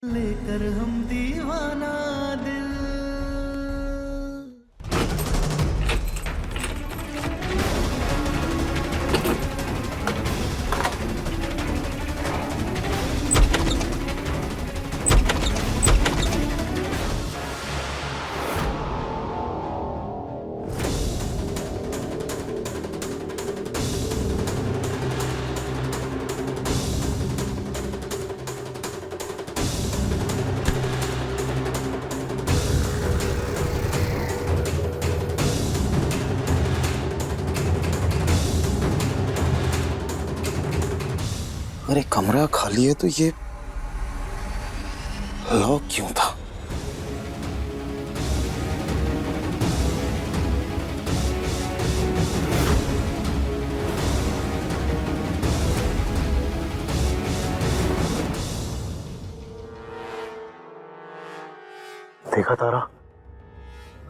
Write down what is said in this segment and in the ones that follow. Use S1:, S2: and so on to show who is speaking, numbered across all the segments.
S1: लेकर हम दीवाना दिल।
S2: अरे कमरा खाली है तो ये लॉक क्यों था? देखा तारा,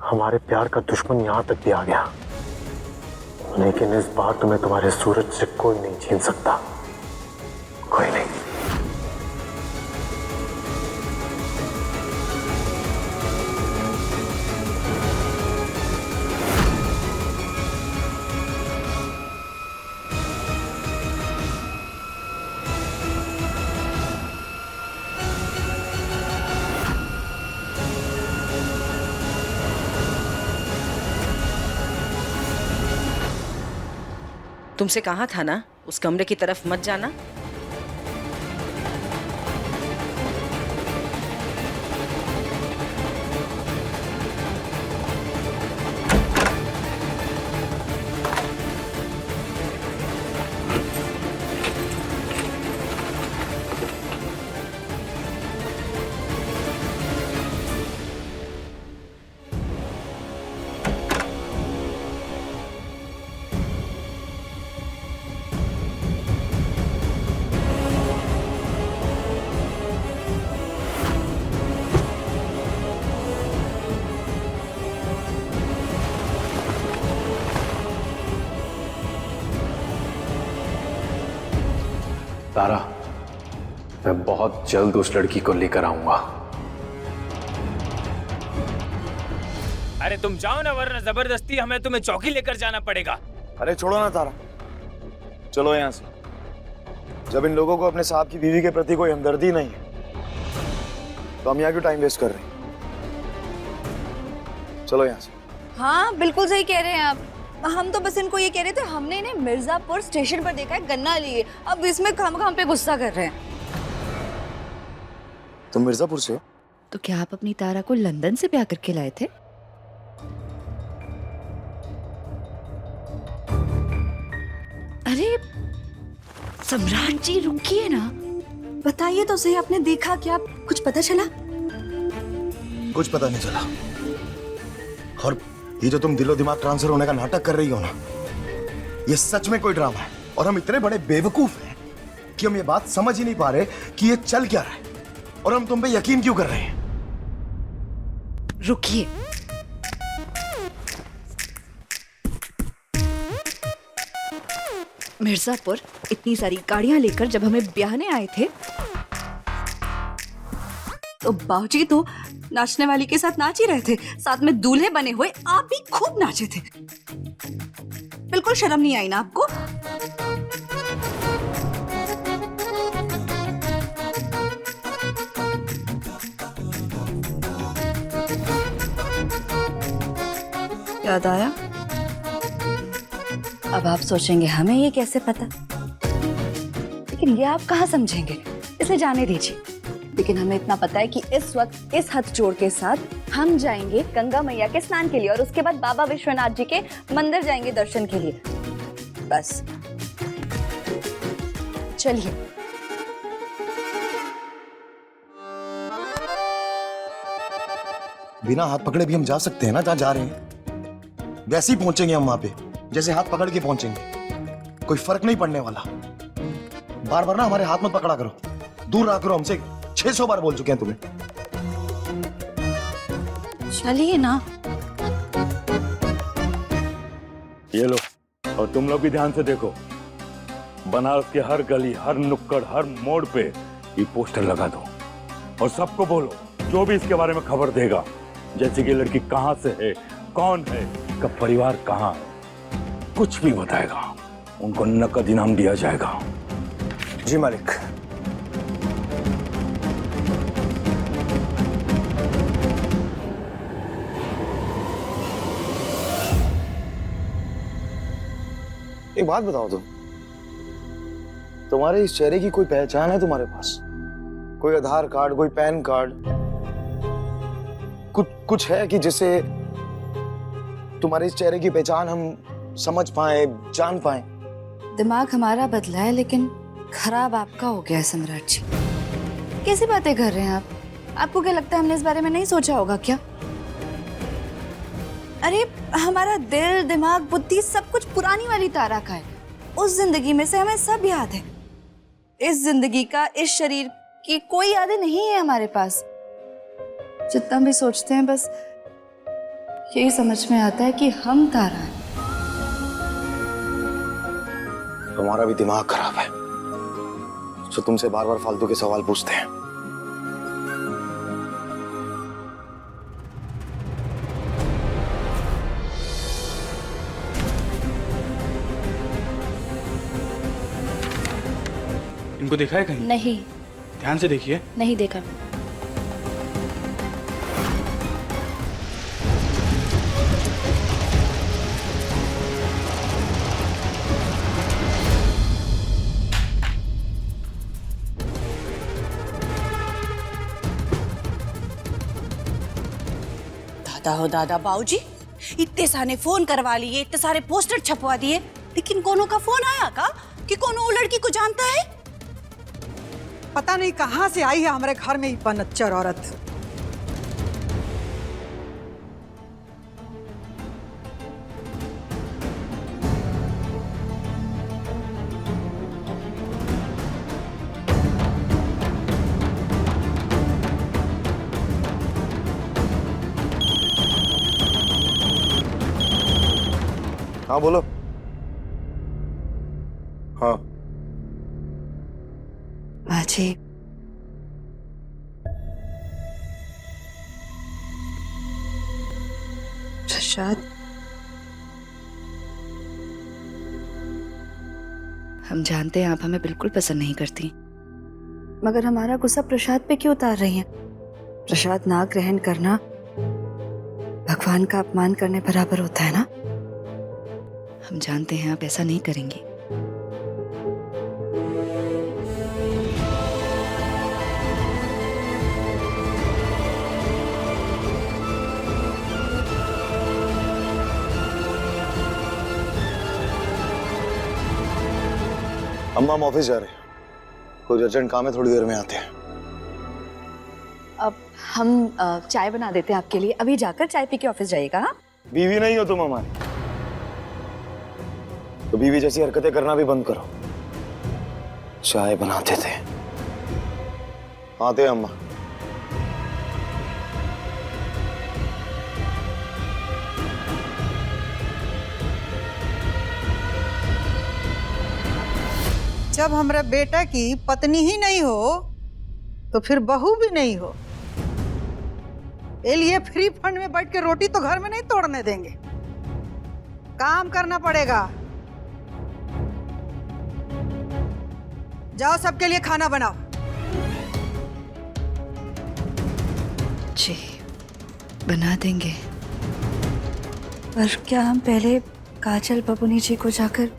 S2: हमारे प्यार का दुश्मन यहां तक भी आ गया, लेकिन इस बार तुम्हें तुम्हारे सूरज से कोई नहीं छीन सकता। कोई नहीं।
S3: तुमसे कहा था ना उस कमरे की तरफ मत जाना।
S2: तारा, मैं बहुत जल्द उस लड़की को लेकर आऊंगा।
S4: अरे तुम जाओ ना, वरना जबरदस्ती हमें तुम्हें चौकी लेकर जाना पड़ेगा।
S5: अरे छोड़ो ना तारा, चलो यहाँ से। जब इन लोगों को अपने साहब की बीवी के प्रति कोई हमदर्दी नहीं है तो हम यहाँ क्यों टाइम वेस्ट कर रहे हैं? चलो यहाँ से।
S6: हाँ बिल्कुल सही कह रहे हैं आप। हम तो बस इनको ये कह रहे थे, हमने इन्हें मिर्जापुर स्टेशन पर देखा है गन्ना लिए, अब इसमें हम पे गुस्सा कर रहे हैं।
S5: तुम मिर्जापुर से हो?
S6: तो क्या आप अपनी तारा को लंदन से ब्याह करके लाए थे? अरे सम्राट जी रुकिए ना, बताइए तो सही, आपने देखा क्या? कुछ पता चला?
S5: कुछ पता नहीं चला। और ये जो तुम दिलो दिमाग ट्रांसफर होने का नाटक कर रही हो ना, ये सच में कोई ड्रामा है। और हम इतने बड़े बेवकूफ हैं कि हम ये बात समझ ही नहीं पा रहे कि ये चल क्या रहा है और हम तुम पे यकीन क्यों कर रहे हैं।
S6: रुकिए, मिर्जापुर इतनी सारी गाड़ियां लेकर जब हमें ब्याहने आए थे तो बाबूजी तो नाचने वाली के साथ नाच ही रहे थे, साथ में दूल्हे बने हुए आप भी खूब नाचे थे। बिल्कुल शर्म नहीं आई ना आपको? याद आया? अब आप सोचेंगे हमें ये कैसे पता, लेकिन ये आप कहाँ समझेंगे, इसे जाने दीजिए। लेकिन हमें इतना पता है कि इस वक्त इस हाथ जोड़ के साथ हम जाएंगे गंगा मैया के स्नान के लिए और उसके बाद बाबा विश्वनाथ जी के मंदिर जाएंगे दर्शन के लिए। बस चलिए।
S5: बिना हाथ पकड़े भी हम जा सकते हैं ना जहाँ जा रहे हैं, वैसे ही पहुंचेंगे हम वहां पे जैसे हाथ पकड़ के पहुंचेंगे। कोई फर्क नहीं पड़ने वाला। बार बार ना हमारे हाथ मत पकड़ा करो, दूर रहा करो हमसे। 600 बार बोल चुके हैं तुम्हें।
S6: चलिए ना।
S7: ये लो, और तुम लोग भी ध्यान से देखो, बनारस के हर गली, हर नुक्कड़, हर मोड़ पे ये पोस्टर लगा दो। और सबको बोलो, जो भी इसके बारे में खबर देगा, जैसे कि लड़की कहाँ से है, कौन है, इसका परिवार कहाँ है, कुछ भी बताएगा, उनको नकद इनाम दिया जाएगा।
S5: जी मालिक। एक बात बताओ, तुम्हारे इस चेहरे की कोई पहचान है तुम्हारे पास? कोई आधार कार्ड, कोई पैन कार्ड, कुछ है कि जिससे तुम्हारे इस चेहरे की पहचान हम समझ पाए, जान पाए?
S6: दिमाग हमारा बदला है लेकिन खराब आपका हो गया है सम्राट जी। कैसी बातें कर रहे हैं आप? आपको क्या लगता है हमने इस बारे में नहीं सोचा होगा क्या? अरे हमारा दिल, दिमाग, बुद्धि सब कुछ पुरानी वाली तारा का है। उस जिंदगी में से हमें सब याद है। इस जिंदगी का, इस शरीर की कोई यादें नहीं है हमारे पास। जितना भी सोचते हैं बस यही समझ में आता है कि हम तारा हैं।
S5: तुम्हारा भी दिमाग खराब है, जो तुमसे बार बार फालतू के सवाल पूछते हैं।
S8: इनको देखा है कहीं?
S6: नहीं।
S8: ध्यान से देखिए।
S6: नहीं देखा।
S9: दादा हो दादा, बाबूजी इतने सारे फोन करवा लिए, इतने सारे पोस्टर छपवा दिए, लेकिन कोनो का फोन आया का कि कोनो वो लड़की को जानता है?
S10: पता नहीं कहां से आई है हमारे घर में ये पनच्चर औरत।
S5: हाँ बोलो। हाँ
S6: बाजी, प्रसाद, हम जानते हैं आप हमें बिल्कुल पसंद नहीं करती, मगर हमारा गुस्सा प्रसाद पे क्यों उतार रही हैं? प्रसाद ना ग्रहण करना भगवान का अपमान करने बराबर होता है ना? हम जानते हैं आप ऐसा नहीं करेंगी।
S5: अम्मा हम ऑफिस जा रहे हैं, कुछ अर्जेंट काम है, थोड़ी देर में आते हैं।
S6: अब हम चाय बना देते हैं आपके लिए, अभी जाकर चाय पी के ऑफिस जाइएगा। हाँ?
S5: बीवी नहीं हो तुम हमारी, तो बीवी जैसी हरकतें करना भी बंद करो। चाय बनाते थे, आते हैं अम्मा।
S10: जब हमारे बेटा की पत्नी ही नहीं हो तो फिर बहू भी नहीं हो। ये लिए फ्री फंड में बैठ के रोटी तो घर में नहीं तोड़ने देंगे, काम करना पड़ेगा। जाओ सबके लिए खाना बनाओ।
S6: जी बना देंगे, पर क्या हम पहले काजल बबुनी जी को जाकर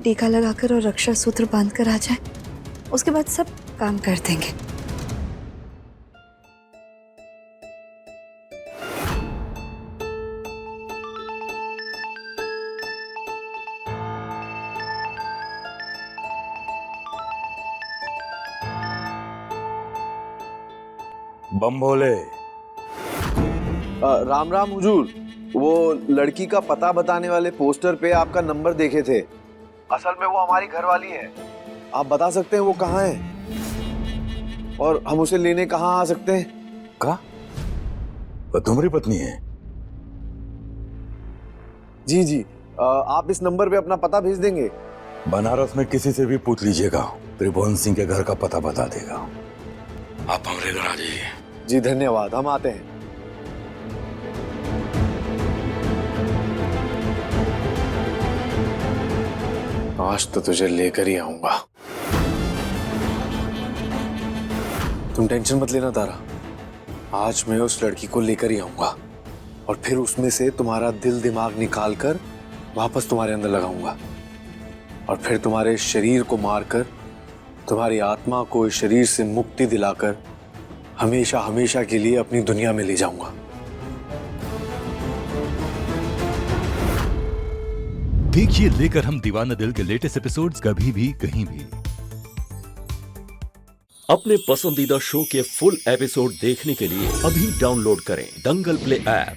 S6: टीका लगाकर और रक्षा सूत्र बांधकर आ जाए, उसके बाद सब काम कर देंगे।
S7: बम भोले।
S11: राम राम हुजूर, वो लड़की का पता बताने वाले पोस्टर पे आपका नंबर देखे थे। असल में वो हमारी घरवाली है। आप बता सकते हैं वो कहाँ है और हम उसे लेने कहाँ आ सकते हैं?
S7: कहा? वो तुम्हारी पत्नी है?
S11: जी जी, आप इस नंबर पे अपना पता भेज देंगे?
S7: बनारस में किसी से भी पूछ लीजिएगा, त्रिभुवन सिंह के घर का पता बता देगा। आप हमारे घर आ जाइए।
S11: जी धन्यवाद, हम आते हैं। आज तो तुझे लेकर ही आऊंगा। तुम टेंशन मत लेना तारा, आज मैं उस लड़की को लेकर ही आऊंगा और फिर उसमें से तुम्हारा दिल दिमाग निकाल कर वापस तुम्हारे अंदर लगाऊंगा और फिर तुम्हारे शरीर को मारकर तुम्हारी आत्मा को इस शरीर से मुक्ति दिलाकर हमेशा हमेशा के लिए अपनी दुनिया में ले जाऊंगा।
S12: देखिए लेकर हम दीवाना दिल के लेटेस्ट एपिसोड्स कभी भी कहीं भी।
S13: अपने पसंदीदा शो के फुल एपिसोड देखने के लिए अभी डाउनलोड करें दंगल प्ले ऐप।